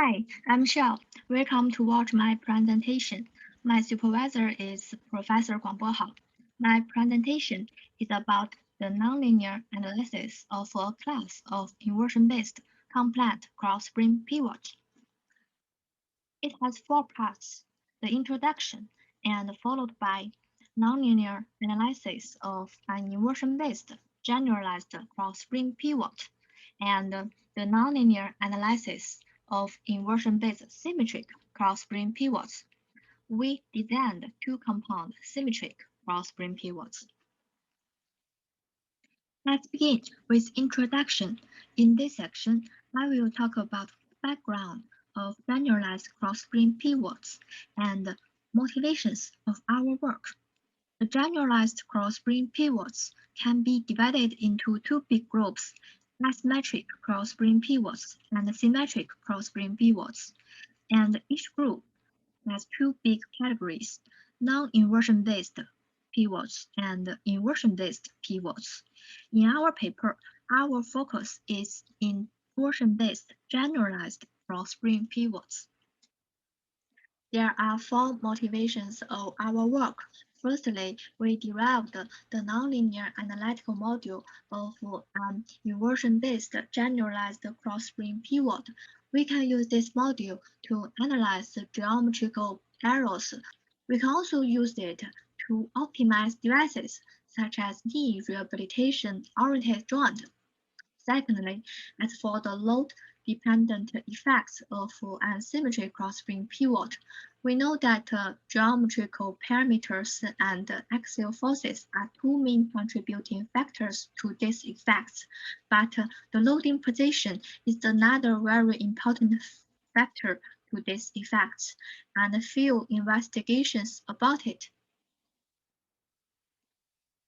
Hi, I'm Xiao. Welcome to watch my presentation. My supervisor is Professor Guang Bohao. My presentation is about the nonlinear analysis of a class of inversion-based complex cross-spring pivot. It has four parts: the introduction, and followed by nonlinear analysis of an inversion-based generalized cross-spring pivot, and the nonlinear analysis of inversion-based symmetric cross-spring pivots. We designed two compound symmetric cross-spring pivots. Let's begin with introduction. In this section, I will talk about background of generalized cross-spring pivots and motivations of our work. The generalized cross-spring pivots can be divided into two big groups: asymmetric cross-spring pivots and symmetric cross-spring pivots. And each group has two big categories: non-inversion-based pivots and inversion-based pivots. In our paper, our focus is inversion-based generalized cross-spring pivots. There are four motivations of our work. Firstly, we derived the nonlinear analytical module of an inversion-based generalized cross-spring pivot. We can use this module to analyze the geometrical errors. We can also use it to optimize devices such as knee rehabilitation-oriented joint. Secondly, as for the load-dependent effects of an symmetric cross-spring pivot, we know that geometrical parameters and axial forces are two main contributing factors to these effects, but the loading position is another very important factor to these effects, and few investigations about it.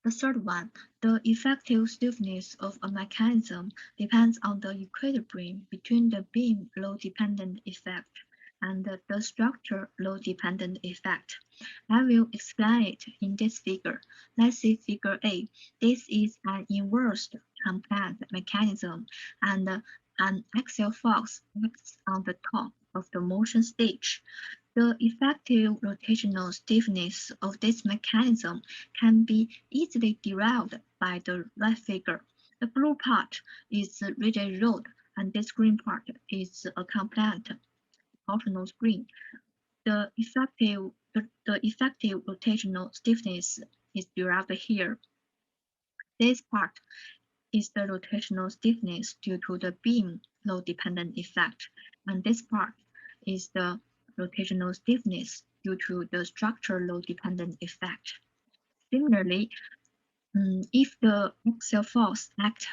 The third one, the effective stiffness of a mechanism depends on the equilibrium between the beam load-dependent effect and the structure load-dependent effect. I will explain it in this figure. Let's see figure A. This is an inverse complex mechanism, and an axial force acts on the top of the motion stage. The effective rotational stiffness of this mechanism can be easily derived by the right figure. The blue part is rigid rod, and this green part is a compliant torsional spring. The effective rotational stiffness is derived here. This part is the rotational stiffness due to the beam load-dependent effect, and this part is the rotational stiffness due to the structure load-dependent effect. Similarly, if the axial force acts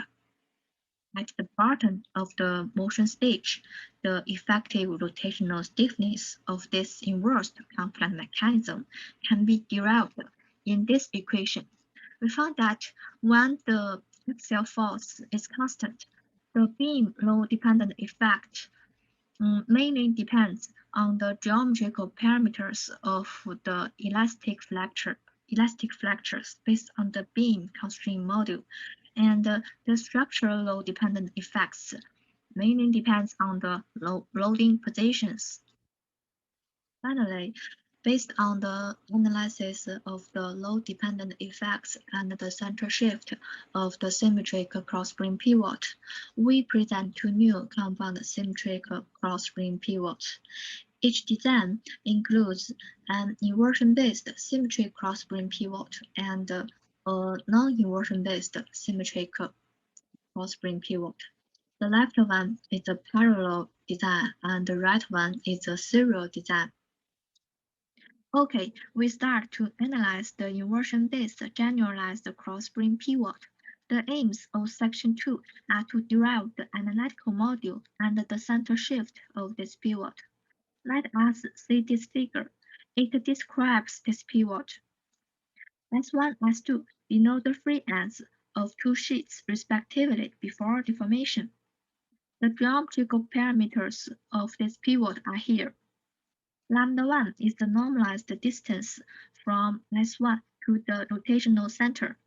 at the bottom of the motion stage, the effective rotational stiffness of this inverse complex mechanism can be derived in this equation. We found that when the axial force is constant, the beam load-dependent effect mainly depends on the geometrical parameters of the elastic flexures based on the beam constraint module, and the structural load-dependent effects mainly depends on the loading positions. Finally, based on the analysis of the load-dependent effects and the center shift of the symmetric cross-spring pivot, we present two new compound symmetric cross-spring pivots. Each design includes an inversion-based symmetric cross-spring pivot and a non-inversion-based symmetric cross-spring pivot. The left one is a parallel design and the right one is a serial design. Okay, we start to analyze the inversion-based generalized cross-spring pivot. The aims of section 2 are to derive the analytical module and the center shift of this pivot. Let us see this figure. It describes this pivot. S1, S2 denote the free ends of two sheets respectively before deformation. The geometrical parameters of this pivot are here. Lambda 1 is the normalized distance from S1 to the rotational center.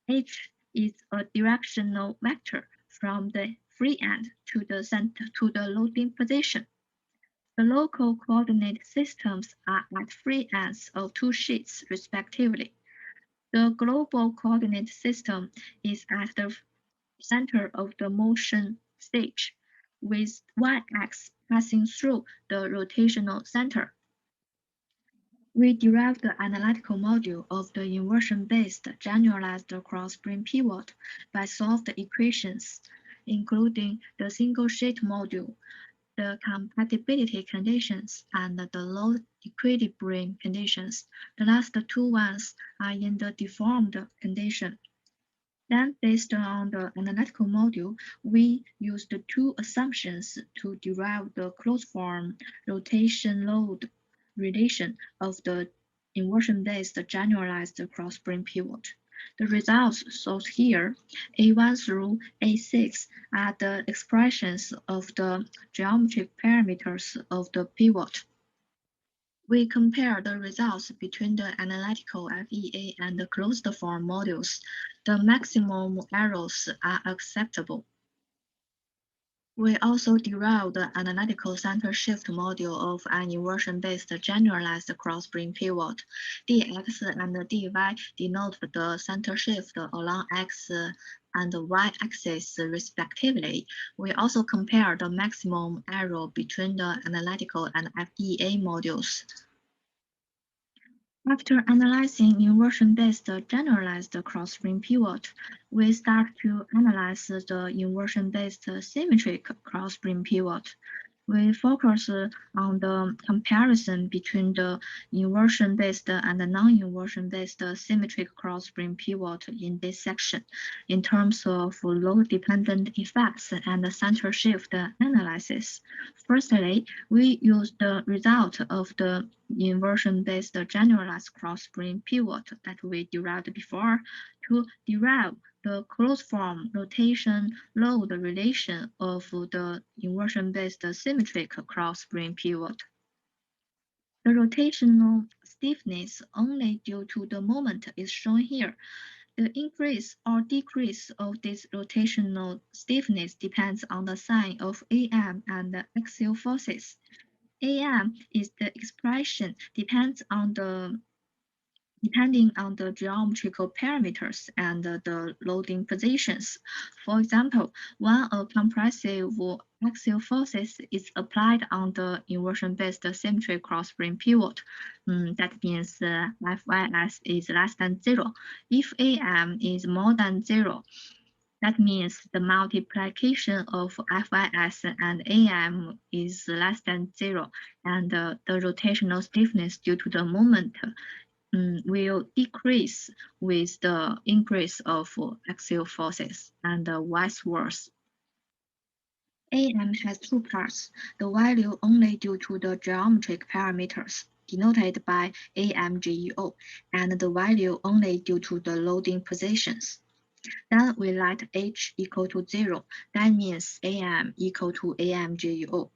H is a directional vector from the free end to the loading position. The local coordinate systems are at free ends of two sheets, respectively. The global coordinate system is at the center of the motion stage, with y-axis passing through the rotational center. We derived the analytical module of the inversion-based generalized cross-spring pivot by solved equations, including the single-sheet module, the compatibility conditions, and the load equilibrium conditions. The last two ones are in the deformed condition. Then, based on the analytical module, we used two assumptions to derive the closed-form rotation load relation of the inversion-based generalized cross-spring pivot. The results shown here, A1 through A6, are the expressions of the geometric parameters of the pivot. We compare the results between the analytical FEA and the closed-form modules. The maximum errors are acceptable. We also derived the analytical center shift module of an inversion-based generalized cross-spring pivot. dx and dy denote the center shift along x and y-axis respectively. We also compare the maximum error between the analytical and FEA modules. After analyzing inversion-based generalized cross-spring pivot, we start to analyze the inversion-based symmetric cross-spring pivot. We focus on the comparison between the inversion-based and non-inversion-based symmetric cross-spring pivot in this section in terms of load-dependent effects and center shift analysis. Firstly, we use the result of the inversion-based generalized cross-spring pivot that we derived before to derive the closed-form rotation load relation of the inversion-based symmetric cross-spring pivot. The rotational stiffness only due to the moment is shown here. The increase or decrease of this rotational stiffness depends on the sign of AM and axial forces. AM is the expression depending on the geometrical parameters and the loading positions. For example, when a compressive axial forces is applied on the inversion-based symmetric cross-spring pivot, that means Fys is less than 0. If Am is more than 0, that means the multiplication of Fys and Am is less than 0, and the rotational stiffness due to the moment will decrease with the increase of axial forces and vice versa. Am has two parts, the value only due to the geometric parameters, denoted by AMGEO, and the value only due to the loading positions. Then we let H equal to 0, that means Am equal to AMGEO.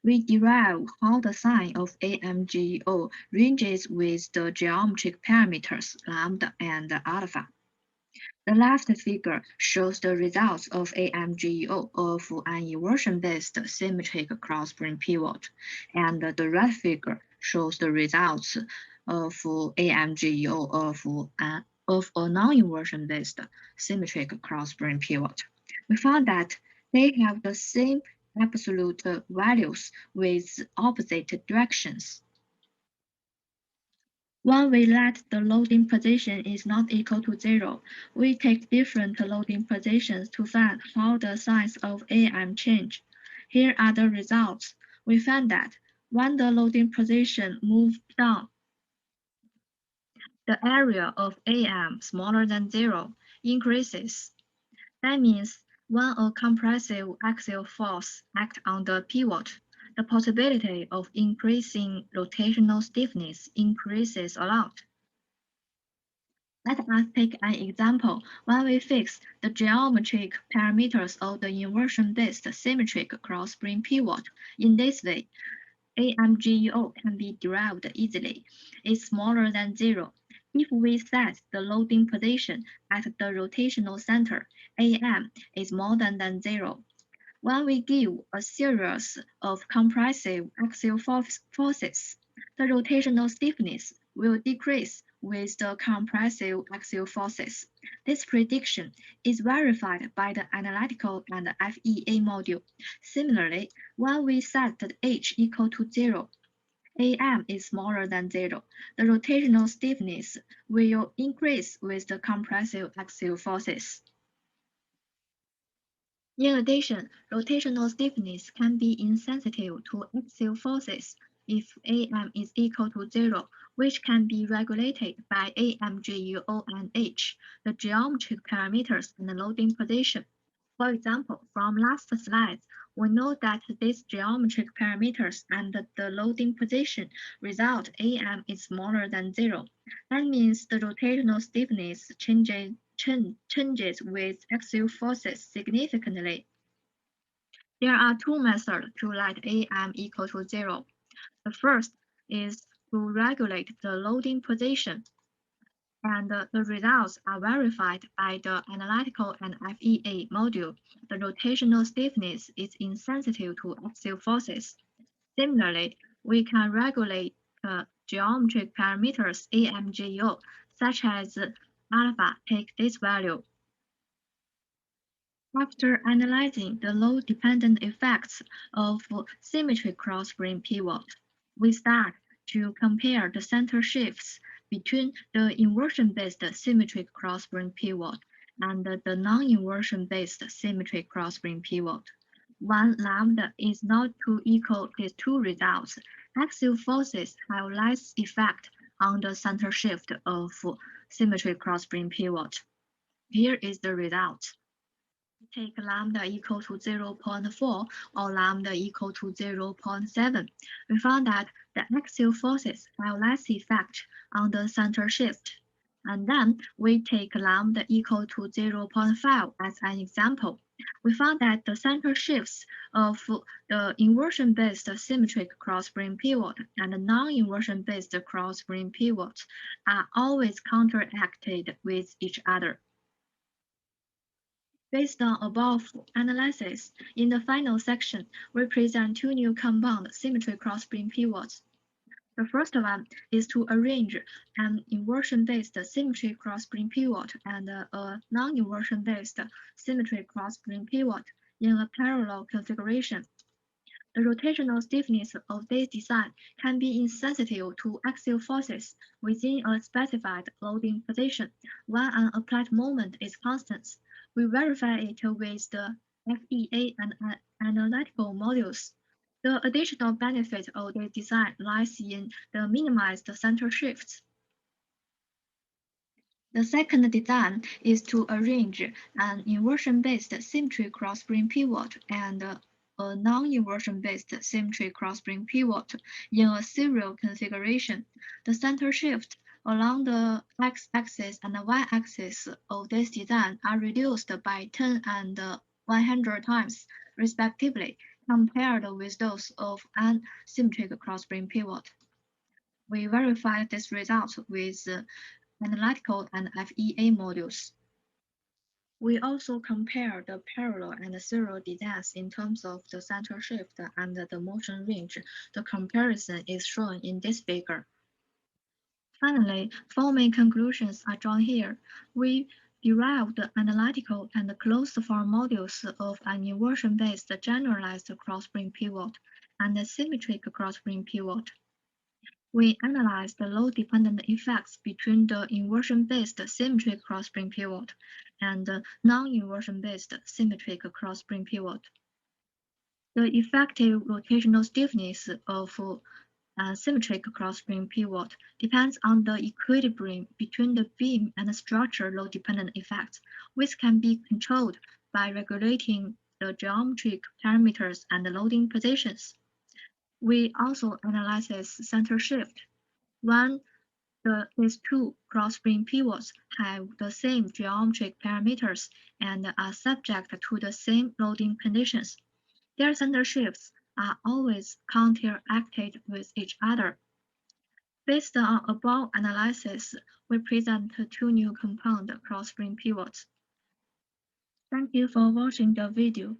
We derive how the sign of AMGEO ranges with the geometric parameters lambda and alpha. The left figure shows the results of AMGEO of an inversion-based symmetric cross-spring pivot, and the right figure shows the results of AMGEO of a non-inversion-based symmetric cross-spring pivot. We found that they have the same absolute values with opposite directions. When we let the loading position is not equal to 0, we take different loading positions to find how the signs of Am change. Here are the results. We find that when the loading position moves down, the area of Am smaller than 0 increases. That means when a compressive axial force acts on the pivot, the possibility of increasing rotational stiffness increases a lot. Let us take an example when we fix the geometric parameters of the inversion-based symmetric cross-spring pivot. In this way, AMGEO can be derived easily. It's smaller than 0. If we set the loading position at the rotational center, Am is more than 0. When we give a series of compressive axial forces, the rotational stiffness will decrease with the compressive axial forces. This prediction is verified by the analytical and FEA module. Similarly, when we set the h equal to 0, AM is smaller than 0, the rotational stiffness will increase with the compressive axial forces. In addition, rotational stiffness can be insensitive to axial forces if AM is equal to 0, which can be regulated by AMGUO and H, the geometric parameters and the loading position. For example, from last slide, we know that these geometric parameters and the loading position result AM is smaller than 0. That means the rotational stiffness changes with axial forces significantly. There are two methods to let AM equal to 0. The first is to regulate the loading position, and the results are verified by the analytical and FEA module. The rotational stiffness is insensitive to axial forces. Similarly, we can regulate geometric parameters AMGO, such as alpha, take this value. After analyzing the load-dependent effects of symmetric cross-beam pivot, we start to compare the center shifts between the inversion-based symmetric cross-beam pivot and the non-inversion-based symmetric cross-beam pivot. When lambda is not to equal these two results, axial forces have less effect on the center shift of symmetric cross-beam pivot. Here is the result. Take lambda equal to 0.4 or lambda equal to 0.7, we found that the axial forces have less effect on the center shift. And then we take lambda equal to 0.5 as an example. We found that the center shifts of the inversion-based symmetric cross-beam pivot and the non-inversion-based cross-beam pivot are always counteracted with each other. Based on above analysis, in the final section, we present two new compound symmetry cross-beam pivots. The first one is to arrange an inversion-based symmetry cross-beam pivot and a non-inversion-based symmetry cross-beam pivot in a parallel configuration. The rotational stiffness of this design can be insensitive to axial forces within a specified loading position when an applied moment is constant. We verify it with the FEA and analytical modules. The additional benefit of this design lies in the minimized center shifts. The second design is to arrange an inversion-based symmetry cross-beam pivot and a non-inversion-based symmetry cross-beam pivot in a serial configuration. The center shift along the x-axis and the y-axis of this design are reduced by 10 and 100 times, respectively, compared with those of an symmetric cross-beam pivot. We verified this result with analytical and FEA modules. We also compare the parallel and serial designs in terms of the center shift and the motion range. The comparison is shown in this figure. Finally, four main conclusions are drawn here. We derived the analytical and closed form modules of an inversion-based generalized cross-beam pivot and a symmetric cross-beam pivot. We analyzed the load-dependent effects between the inversion-based symmetric cross-beam pivot and the non-inversion-based symmetric cross-beam pivot. The effective rotational stiffness of a symmetric cross-beam pivot depends on the equilibrium between the beam and the structure load-dependent effects, which can be controlled by regulating the geometric parameters and the loading positions. We also analyze center shift. When these two cross-beam pivots have the same geometric parameters and are subject to the same loading conditions, their center shifts are always counteracted with each other. Based on above analysis, we present two new compound cross-beam pivots. Thank you for watching the video.